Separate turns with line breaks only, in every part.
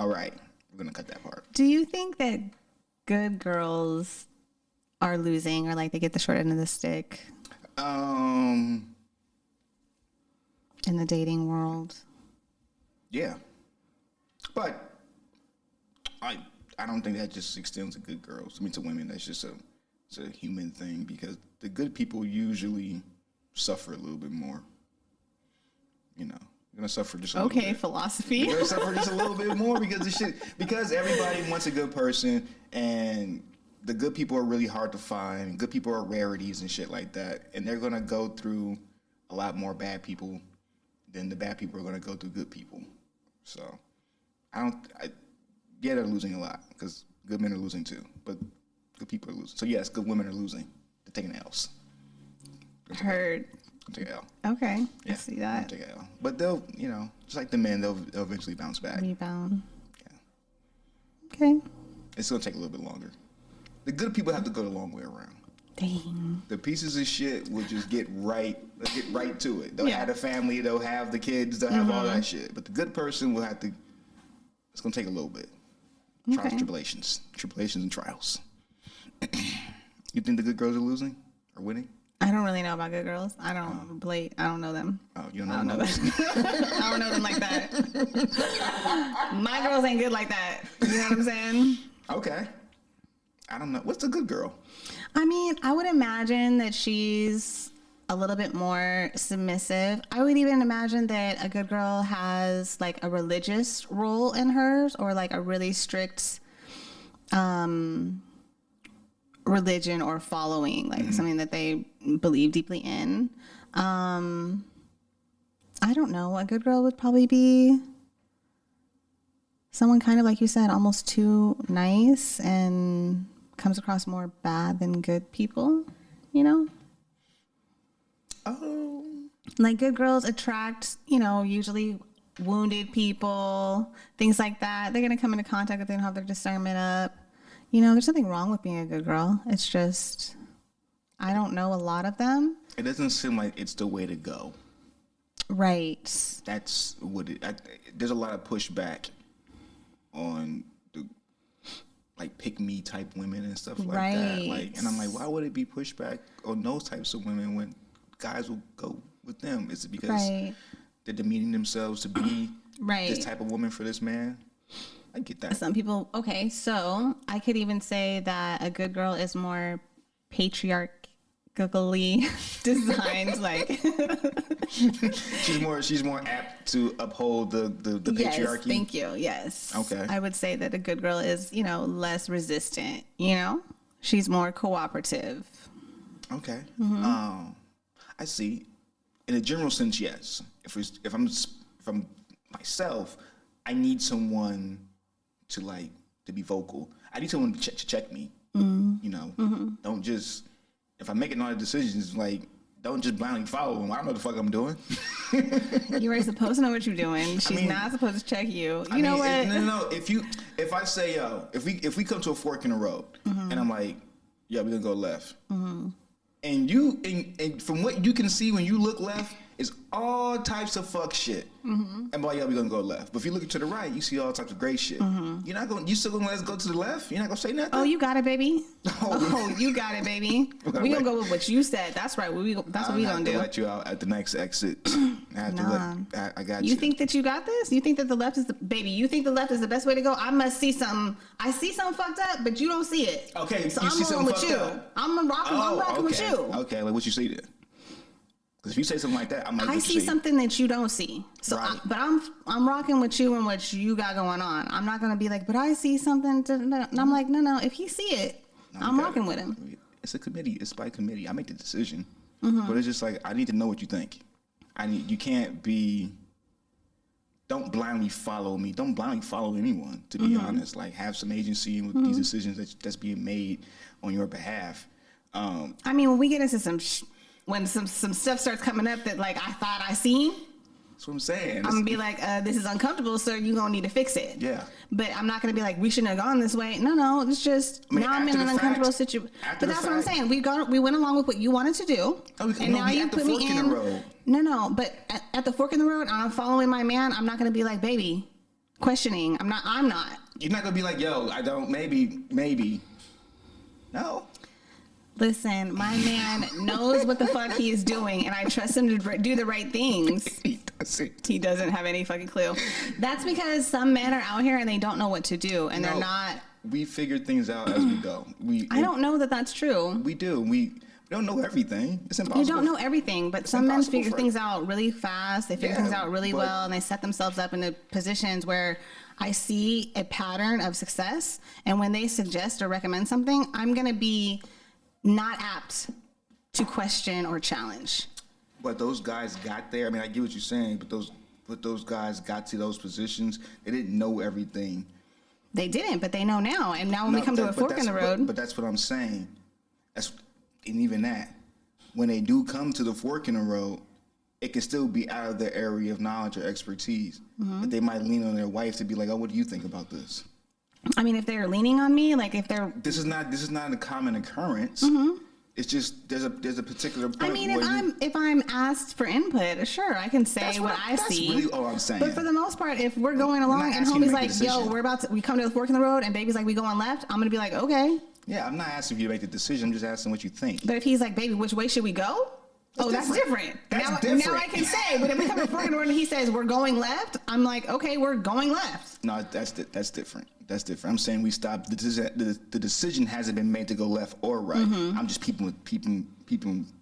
All right. We're going to cut that part.
Do you think that good girls are losing or like they get the short end of the stick in the dating world?
Yeah. But I don't think that just extends to good girls. I mean, to women, that's just it's a human thing because the good people usually suffer a little bit more. You know, you're going to suffer just a little bit.
Okay, philosophy.
You're going to suffer just a little bit more because everybody wants a good person and the good people are really hard to find. Good people are rarities and shit like that. And they're going to go through a lot more bad people than the bad people are going to go through good people. So, they're losing a lot because good men are losing too, but good people are losing. So yes, good women are losing. They're taking L's.
Heard.
Take an L.
Okay,
Yeah,
I see that.
Take an L. But they'll, just like the men, they'll eventually bounce back.
Rebound.
Yeah.
Okay.
It's gonna take a little bit longer. The good people have to go the long way around.
Dang.
The pieces of shit will just get right to it. They'll have a family, they'll have the kids, they'll have all that shit. But the good person will have to. It's gonna take a little bit. Trials, tribulations, and trials. You think the good girls are losing or winning?
I don't really know about good girls. I don't know them.
Oh, you don't know them?
I don't know them like that. My girls ain't good like that. You know what I'm saying?
Okay. I don't know. What's a good girl?
I mean, I would imagine that she's a little bit more submissive. I would even imagine that a good girl has like a religious role in hers or like a really strict religion or following, like something that they believe deeply in. I don't know. A good girl would probably be someone kind of like you said, almost too nice and comes across more bad than good people,
Oh.
Like good girls attract, usually wounded people, things like that. They're going to come into contact if they don't have their discernment up. There's nothing wrong with being a good girl. It's just, I don't know a lot of them.
It doesn't seem like it's the way to go.
Right.
That's what there's a lot of pushback on the pick me type women and stuff like that. And I'm like, why would it be pushback on those types of women when guys will go with them? Is it because they're demeaning themselves to be this type of woman for this man? I get that.
Some people, okay, so I could even say that a good girl is more patriarchally designed, like
she's more apt to uphold the patriarchy.
Yes, thank you. Yes. Okay. I would say that a good girl is, less resistant, She's more cooperative.
Okay. I see. In a general sense, yes. If I'm myself, I need someone to be vocal. I need someone to check me. Don't just, if I'm making all the decisions, don't just blindly follow them. I don't know what the fuck I'm doing.
You were supposed to know what you're doing. She's not supposed to check you. You know what?
No. If I say, if we come to a fork in the road, and I'm like, yeah, we're gonna go left. And and from what you can see when you look left, is all types of fuck shit. And boy, yeah, we're gonna go left. But if you look to the right, you see all types of great shit. You still gonna let us go to the left? You're not gonna say nothing?
Oh, you got it, baby. Oh, you got it, baby. We gonna go with what you said. That's right. That's what we gonna do.
Let you out at the next exit. I got you.
You think that you got this? You think that the left is you think the left is the best way to go? I must see something. I see something fucked up, but you don't see it.
Okay,
so I'm rolling with you. I'm rocking with you.
Okay, what you see then? Because if you say something like that,
I see something that you don't see. So, but I'm rocking with you and what you got going on. I'm not gonna be like, but I see something. And I'm like, no. If he see it, I'm rocking with him.
It's a committee. It's by committee. I make the decision, but it's just I need to know what you think. You can't be. Don't blindly follow me. Don't blindly follow anyone. To be honest, have some agency with these decisions that's being made on your behalf.
When we get into when some stuff starts coming up that I thought I seen.
That's what I'm saying.
I'm gonna be like, this is uncomfortable, sir. You gonna need to fix it.
Yeah.
But I'm not gonna be like, we shouldn't have gone this way. No. It's just now I'm in an uncomfortable situation. But that's what I'm saying. We went along with what you wanted to do, and now you put me in. No. But at the fork in the road, I'm following my man. I'm not gonna be like, baby, questioning. I'm not.
You're not gonna be like, yo, I don't. Maybe. No.
Listen, my man knows what the fuck he is doing, and I trust him to do the right things. He doesn't have any fucking clue. That's because some men are out here and they don't know what to do, and they're not.
We figure things out as we go.
I don't know that that's true.
We do. We don't know everything. It's impossible.
You don't know everything, but some men figure things out really fast. They figure things out really well, and they set themselves up into positions where I see a pattern of success, and when they suggest or recommend something, I'm going to be not apt to question or challenge.
But those guys got there. I mean, I get what you're saying, but those guys got to those positions. They didn't know everything.
They didn't, but they know now. And now when we come to a fork in the road.
But that's what I'm saying. And even that, when they do come to the fork in the road, it can still be out of their area of knowledge or expertise. But they might lean on their wife to be like, oh, what do you think about this?
I mean, if they're leaning on me, like if they're...
This is not a common occurrence. It's just there's a particular point.
I mean, if I'm asked for input, sure, I can say what I see.
That's really all I'm saying.
But for the most part, if we're going along and homie's like, yo, we come to the fork in the road, and baby's like, we going left, I'm gonna be like, okay.
Yeah, I'm not asking you to make the decision. I'm just asking what you think.
But if he's like, baby, which way should we go? That's different. That's different. Now I can say, but if we come to the fork in the road and he says we're going left, I'm like, okay, we're going left.
No, that's different. That's different. I'm saying we stop. The decision hasn't been made to go left or right. I'm just peeping,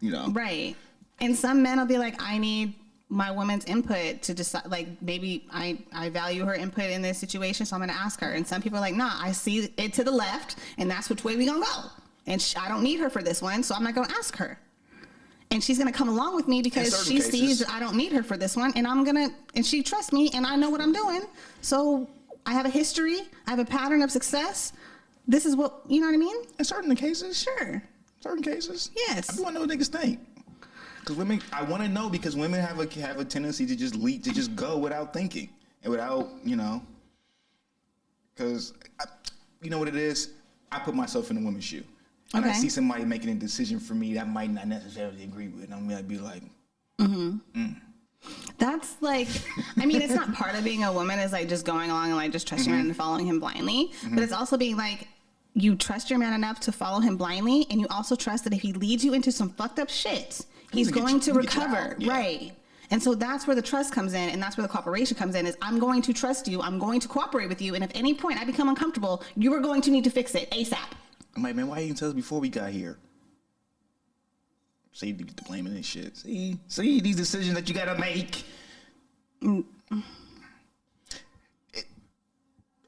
you know.
Right. And some men will be like, I need my woman's input to decide, like, maybe I value her input in this situation, so I'm going to ask her. And some people are like, nah, I see it to the left, and that's which way we going to go. And I don't need her for this one, so I'm not going to ask her. And she's going to come along with me because she sees that I don't need her for this one, and she trusts me, and I know what I'm doing. So I have a history. I have a pattern of success. This is what, you know what I mean?
In certain cases.
Sure.
Certain cases.
Yes.
I want to know what niggas think. Because women, I want to know because women have a tendency to just go without thinking and without, you know, because you know what it is? I put myself in a woman's shoe. And I see somebody making a decision for me that I might not necessarily agree with. And I'm going to be like,
That's like, I mean, it's not part of being a woman is like just going along and like just trusting him and following him blindly. But it's also being like, you trust your man enough to follow him blindly. And you also trust that if he leads you into some fucked up shit, he's going to recover. Right. And so that's where the trust comes in. And that's where the cooperation comes in is I'm going to trust you. I'm going to cooperate with you. And if at any point I become uncomfortable, you are going to need to fix it ASAP.
I'm like, man, why you didn't tell us before we got here? See, you get the blaming and shit. See these decisions that you gotta make.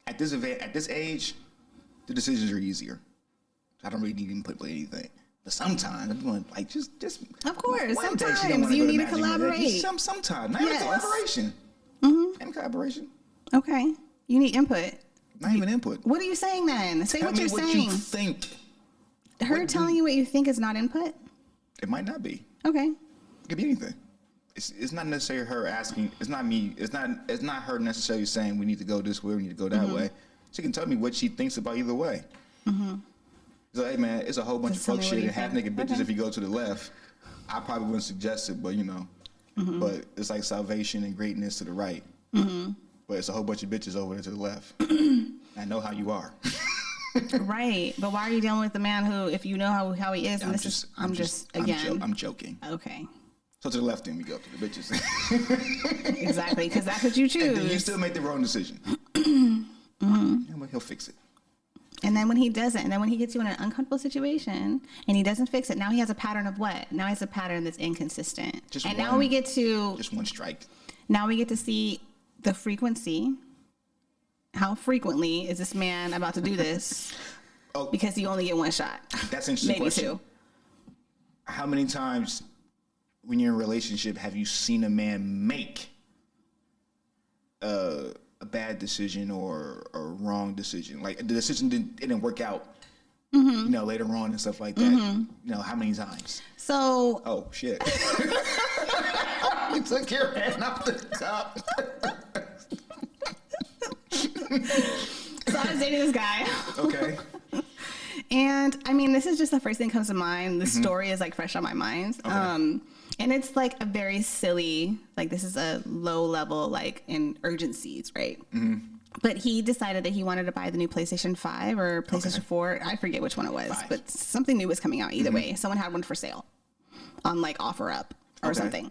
At this age, the decisions are easier. I don't really need to input with anything. But sometimes I'm going like just.
Of course, sometimes you need to collaborate.
Sometimes, not even collaboration. And collaboration.
Okay, you need input.
Not even input.
What are you saying then? Say what you're saying.
Tell me what you think.
Her telling you what you think is not input?
It might not be.
Okay.
It could be anything. It's not necessarily her asking. It's not me. It's not her necessarily saying we need to go this way, we need to go that way. She can tell me what she thinks about either way. So, hey man, it's a whole bunch of fuck shit and half naked bitches if you go to the left. I probably wouldn't suggest it, but you know. But it's like salvation and greatness to the right. But it's a whole bunch of bitches over there to the left. I know how you are.
Right, but why are you dealing with the man who, if you know how he is, and
I'm joking.
Okay.
So to the left, then we go to the bitches.
Exactly, because that's what you choose.
And then you still make the wrong decision. And he'll fix it.
And then when he doesn't, and then when he gets you in an uncomfortable situation and he doesn't fix it, now he has a pattern of what? Now he has a pattern that's inconsistent. Now we get to
just one strike.
Now we get to see the frequency. How frequently is this man about to do this? Because you only get one shot.
That's an interesting
maybe
question.
Two.
How many times when you're in a relationship have you seen a man make a bad decision or a wrong decision? Like the decision didn't work out, you know, later on and stuff like that. You know, how many times?
So.
Oh, shit. You took your hand off the top.
So I was dating this guy.
Okay.
And I mean, this is just the first thing that comes to mind. The story is like fresh on my mind. Okay. And it's like a very silly, like this is a low level, like in urgencies, right? But he decided that he wanted to buy the new PlayStation 5 or PlayStation 4. I forget which one it was,
5.
but something new was coming out either way. Someone had one for sale on like OfferUp or something.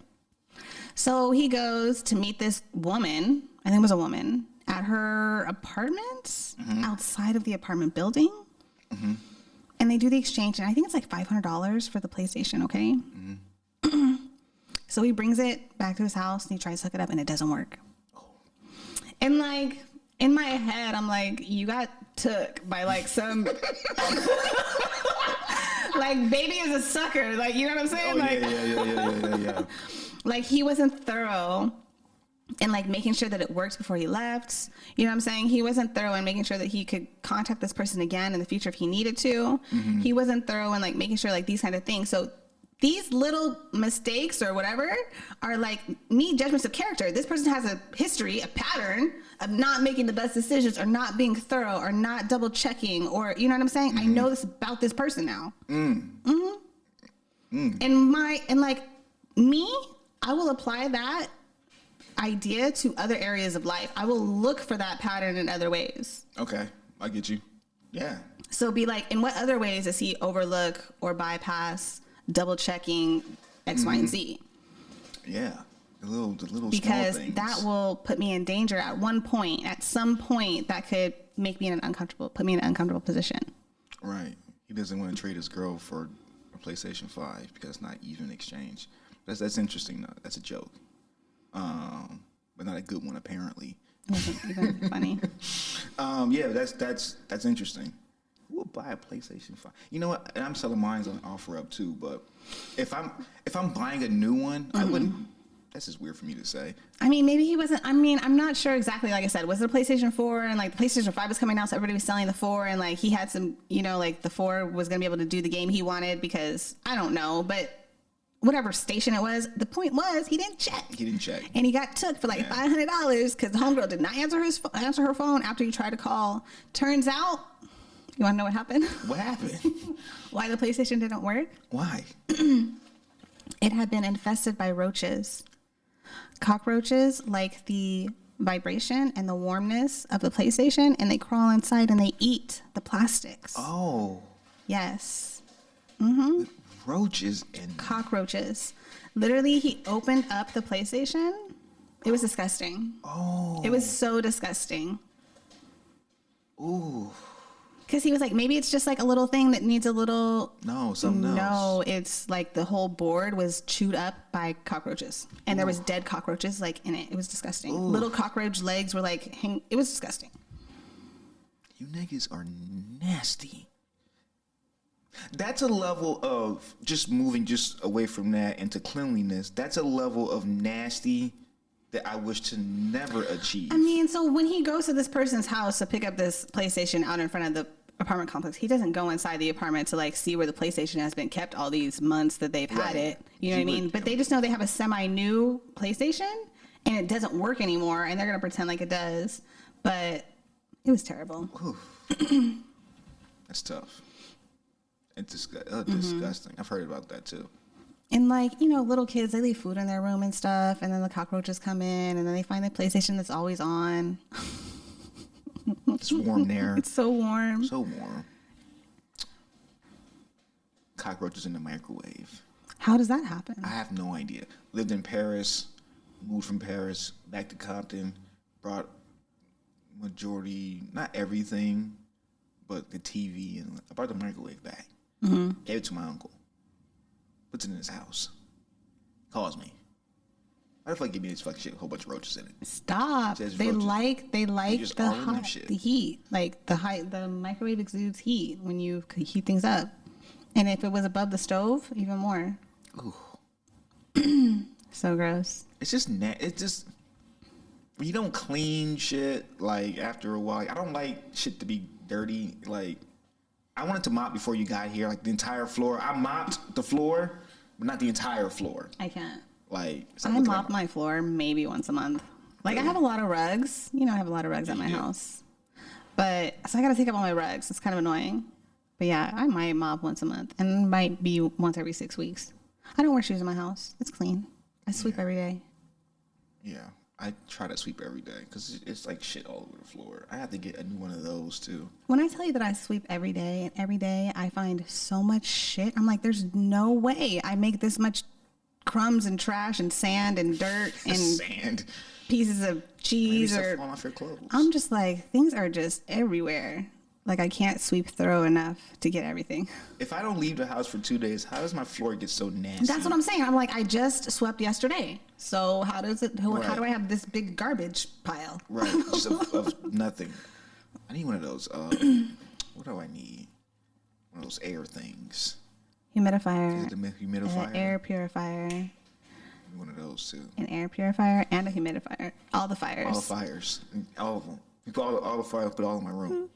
So he goes to meet this woman, I think it was a woman, at her apartment outside of the apartment building. And they do the exchange, and I think it's like $500 for the PlayStation, okay? So he brings it back to his house, and he tries to hook it up, and it doesn't work. And like, in my head, I'm like, you got took by like some... like, baby is a sucker. Like, you know what I'm saying?
Yeah.
Like, he wasn't thorough in like making sure that it works before he left. You know what I'm saying? He wasn't thorough in making sure that he could contact this person again in the future if he needed to. He wasn't thorough in like making sure like these kind of things. So these little mistakes or whatever are like neat judgments of character. This person has a history, a pattern of not making the best decisions or not being thorough or not double checking or, you know what I'm saying? I know this about this person now. And like me, I will apply that idea to other areas of life. I will look for that pattern in other ways.
Okay, I get you. Yeah.
So be like, in what other ways does he overlook or bypass double checking X, Y, and Z?
Yeah, the little
because
small things.
That will put me in danger at one point. At some point, that could make me put me in an uncomfortable position.
Right. He doesn't want to trade his girl for a PlayStation 5 because it's not even exchange. That's interesting though. That's a joke. But not a good one apparently.
It wasn't even funny.
Yeah, that's interesting. Who would buy a PlayStation 5? You know what? And I'm selling mine on OfferUp too. But if I'm buying a new one, I wouldn't. That's just weird for me to say.
I mean, maybe he wasn't. I mean, I'm not sure exactly. Like I said, was it a PlayStation 4 and like the PlayStation 5 was coming out, so everybody was selling the 4, and like he had some, you know, like the 4 was gonna be able to do the game he wanted because I don't know, but whatever station it was, the point was he didn't check. And he got took for like $500 because the homegirl did not answer her phone after he tried to call. Turns out, you want to know what happened?
What happened?
Why the PlayStation didn't work?
Why?
It had been infested by roaches. Cockroaches like the vibration and the warmness of the PlayStation, and they crawl inside and they eat the plastics.
Oh.
Yes.
Roaches and
cockroaches. Literally, he opened up the PlayStation. It was disgusting.
Oh.
It was so disgusting.
Ooh.
Because he was like, maybe it's just like a little thing that needs a little...
something else.
No, it's like the whole board was chewed up by cockroaches. And there was dead cockroaches like in it. It was disgusting.
Ooh.
Little cockroach legs were like... It was disgusting.
You niggas are nasty. That's a level of just moving just away from that into cleanliness. That's a level of nasty that I wish to never achieve.
I mean, so when he goes to this person's house to pick up this PlayStation out in front of the apartment complex, he doesn't go inside the apartment to like see where the PlayStation has been kept all these months that they've had it. You know what I mean? But they just know they have a semi-new PlayStation and it doesn't work anymore, and they're going to pretend like it does. But it was terrible.
That's tough. It's disgusting. I've heard about that too.
And like, you know, little kids, they leave food in their room and stuff, and then the cockroaches come in, and then they find the PlayStation that's always on.
It's warm there.
It's so warm.
So warm. Cockroaches in the microwave.
How does that happen?
I have no idea. Lived in Paris, moved from Paris back to Compton, brought majority, not everything, but the TV, and I brought the microwave back. Gave it to my uncle. Puts it in his house. Calls me. Why the fuck give me this fucking shit? A whole bunch of roaches in it.
Stop. They
roaches.
like the heat. Like the microwave exudes heat when you heat things up. And if it was above the stove, even more.
Ooh.
So gross.
It's just when you don't clean shit, like after a while. I don't like shit to be dirty. Like, I wanted to mop before you got here, like the entire floor. I mopped the floor, but not the entire floor.
I can't.
Like,
I mop my floor maybe once a month. Like, I have a lot of rugs. You know, I have a lot of rugs at my house. But, so I got to take up all my rugs. It's kind of annoying. But yeah, I might mop once a month, and might be once every 6 weeks. I don't wear shoes in my house. It's clean. I sweep every day.
Yeah. I try to sweep every day because it's like shit all over the floor. I have to get a new one of those too.
When I tell you that I sweep every day, and every day I find so much shit, I'm like, there's no way I make this much crumbs and trash and sand and dirt and
sand,
pieces of cheese
or fall off your clothes.
I'm just like, things are just everywhere. Like, I can't sweep thorough enough to get everything.
If I don't leave the house for 2 days, how does my floor get so nasty?
That's what I'm saying. I'm like, I just swept yesterday. So how does it? How do I have this big garbage pile?
Right, just of nothing. I need one of those. What do I need? One of those air things.
Humidifier.
Is it the humidifier?
An air purifier.
One of those too.
An air purifier and a humidifier. All the fires.
All the fires. All of them. You put all the fires, put all in my room.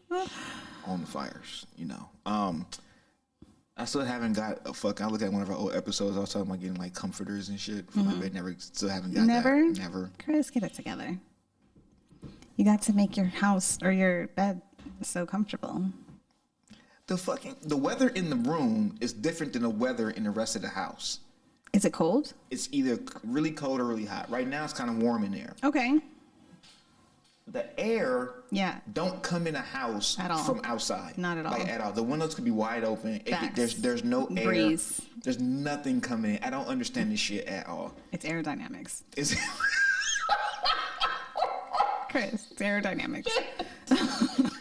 On the fires, you know. I still haven't got a fuck. I look at one of our old episodes. I was talking about getting like comforters and shit for my bed. Still haven't got that. Never.
Chris, get it together. You got to make your house or your bed so comfortable.
The weather in the room is different than the weather in the rest of the house.
Is it cold?
It's either really cold or really hot. Right now, it's kind of warm in there.
Okay.
The air don't come in a house
at all.
From outside.
Not at all.
Like, at all. The windows could be wide open. There's no air.
Breeze.
There's nothing coming in. I don't understand this shit at all.
It's aerodynamics. Chris, it's aerodynamics.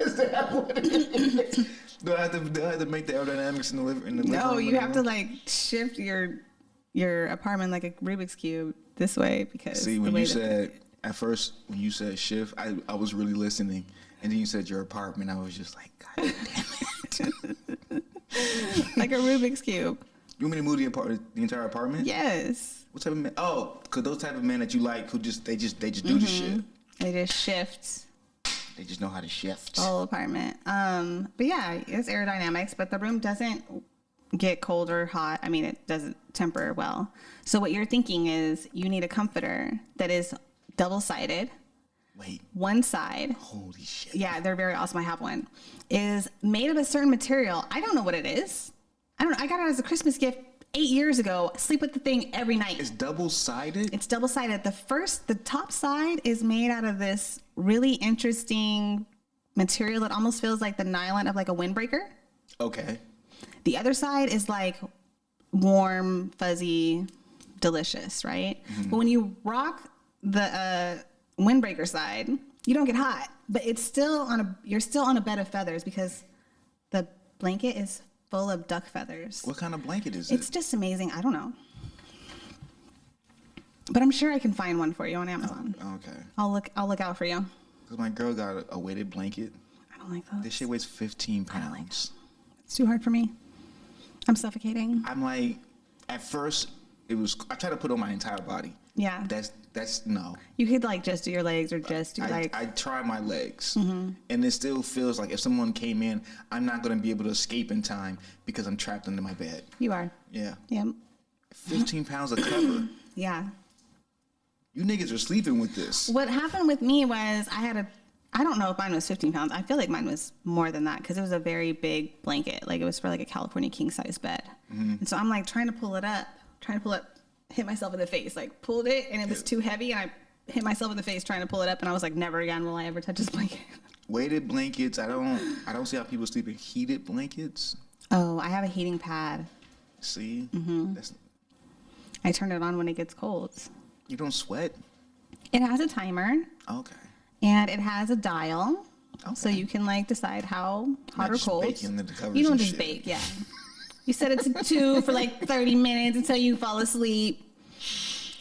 Is that what it is? Do I have to make the aerodynamics in the living room?
No, you have to like shift your apartment like a Rubik's Cube this way because.
See, when you said at first when you said shift, I was really listening, and then you said your apartment. I was just like, God damn it!
Like a Rubik's Cube.
You want me to move the entire apartment?
Yes.
What type of man? Oh, because those type of men that you like who just do the shit.
They just shift.
They just know how to shift.
The whole apartment. But yeah, it's aerodynamics, but the room doesn't get cold or hot. I mean, it doesn't temper well. So what you're thinking is you need a comforter that is double-sided.
Wait.
One side.
Holy shit.
Yeah, they're very awesome. I have one. Is made of a certain material. I don't know what it is. I got it as a Christmas gift 8 years ago. I sleep with the thing every night.
It's double-sided?
It's double-sided. The top side is made out of this really interesting material that almost feels like the nylon of like a windbreaker.
Okay.
The other side is like warm, fuzzy, delicious, right? Mm-hmm. But when you rock the windbreaker side, you don't get hot, but you're still on a bed of feathers because the blanket is full of duck feathers.
What kind of blanket is it?
It's just amazing. I don't know. But I'm sure I can find one for you on Amazon.
Oh, okay.
I'll look out for you.
Because my girl got a weighted blanket.
I don't like those.
This shit weighs 15 pounds. I don't like them.
It's too hard for me. I'm suffocating.
I'm like, at first, I tried to put on my entire body.
Yeah.
That's no.
You could like just do your legs or just do
I try my legs. Mm-hmm. And it still feels like if someone came in, I'm not going to be able to escape in time because I'm trapped under my bed.
You are.
Yeah.
Yep.
15 pounds of cover.
Yeah.
You niggas are sleeping with this.
What happened with me was I don't know if mine was 15 pounds. I feel like mine was more than that because it was a very big blanket. Like it was for like a California king size bed. Mm-hmm. And so I'm like trying to pull it up, hit myself in the face, like pulled it and it was too heavy and I hit myself in the face trying to pull it up and I was like, never again will I ever touch this blanket.
Weighted blankets, I don't see how people sleep in heated blankets.
Oh, I have a heating pad.
See?
Mm-hmm. I turn it on when it gets cold.
You don't sweat?
It has a timer.
Okay.
And it has a dial. Okay. So you can like decide how hot or cold. You don't just bake, yeah. You set it to 2 for like 30 minutes until you fall asleep.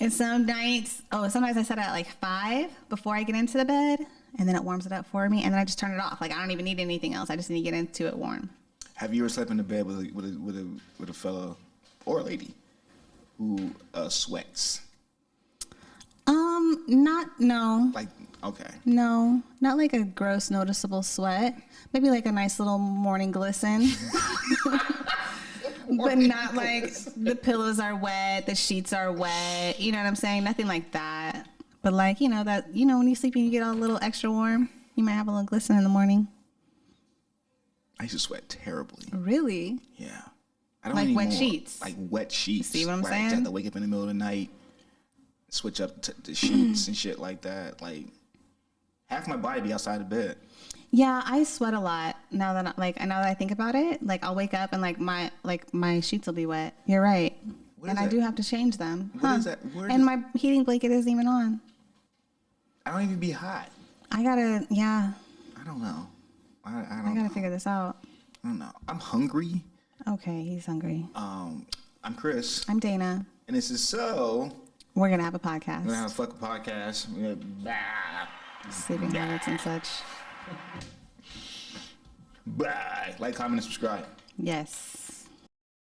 And sometimes I set it at like 5 before I get into the bed. And then it warms it up for me. And then I just turn it off. Like I don't even need anything else. I just need to get into it warm. Have
you ever slept in the bed with a fella or a lady who sweats?
No.
Like, okay.
No, not like a gross noticeable sweat. Maybe like a nice little morning glisten. But not like the pillows are wet, the sheets are wet. You know what I'm saying? Nothing like that. But like, when you sleep and you get all a little extra warm, you might have a little glisten in the morning.
I used to sweat terribly.
Really?
Yeah.
I don't like wet sheets.
Like wet sheets.
See what I'm saying?
I have to wake up in the middle of the night, switch up the sheets and shit like that. Like half my body be outside the bed.
Yeah, I sweat a lot now that I think about it. Like I'll wake up and my sheets will be wet. You're right, and I do have to change them.
What is that?
And my heating blanket isn't even on.
I don't even be hot.
I
don't know. I
gotta figure this out.
I don't know. I'm hungry.
Okay, he's hungry.
I'm Chris.
I'm Dana.
And this is So.
We're gonna have a podcast.
We're gonna have a fucking podcast.
Sleeping habits and such.
Bye. Like, comment, and subscribe.
Yes.